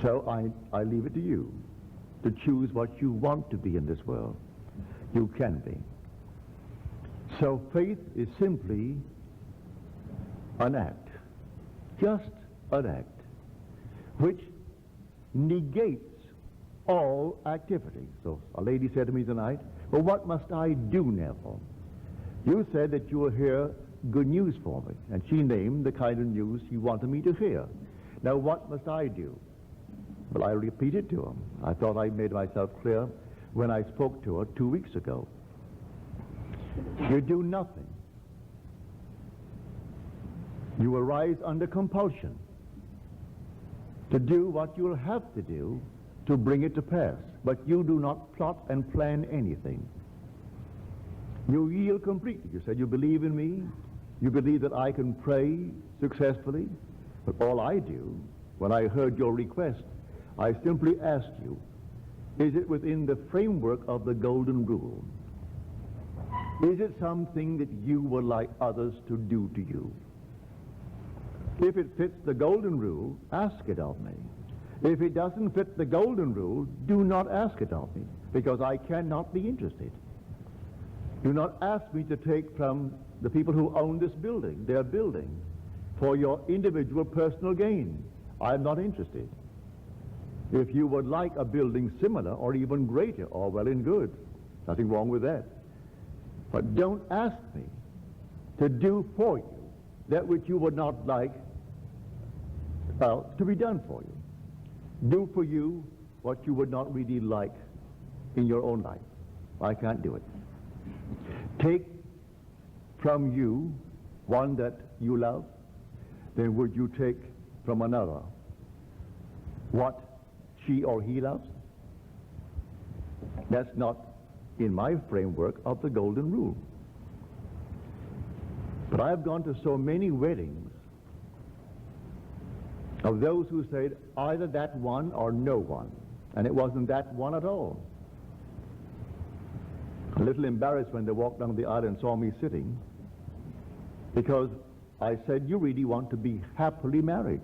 So I leave it to you to choose what you want to be in this world. You can be. So faith is simply an act, just an act, which negates all activity. So a lady said to me tonight, well, what must I do, Neville? You said that you will hear good news for me, and she named the kind of news she wanted me to hear. Now what must I do? Well, I repeated to her. I thought I made myself clear when I spoke to her 2 weeks ago. You do nothing. You arise under compulsion to do what you will have to do to bring it to pass, but you do not plot and plan anything. You yield completely. You said you believe in me, you believe that I can pray successfully, but all I do, when I heard your request, I simply asked you, is it within the framework of the golden rule? Is it something that you would like others to do to you? If it fits the golden rule, ask it of me. If it doesn't fit the golden rule, do not ask it of me, because I cannot be interested. Do not ask me to take from the people who own this building, their building, for your individual personal gain. I am not interested. If you would like a building similar or even greater, or well and good, nothing wrong with that. But don't ask me to do for you that which you would not like to be done for you. Do for you what you would not really like in your own life. I can't do it. Take from you one that you love, then would you take from another what she or he loves? That's not in my framework of the golden rule. But I've gone to so many weddings of those who said either that one or no one, and it wasn't that one at all. A little embarrassed when they walked down the aisle and saw me sitting, because I said, you really want to be happily married.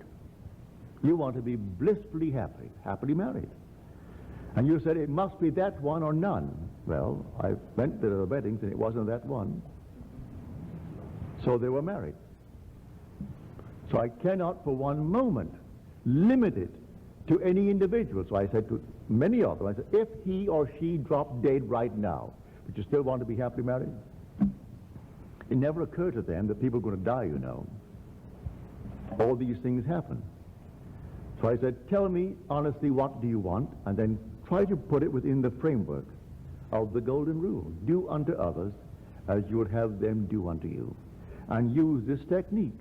You want to be blissfully happily married. And you said it must be that one or none. Well, I went to the weddings and it wasn't that one. So they were married. So I cannot for one moment limit it to any individual. So I said to many of them, I said, if he or she dropped dead right now, would you still want to be happily married? It never occurred to them that people are going to die, you know. All these things happen. So I said, tell me honestly, what do you want? And then try to put it within the framework of the golden rule. Do unto others as you would have them do unto you. And use this technique.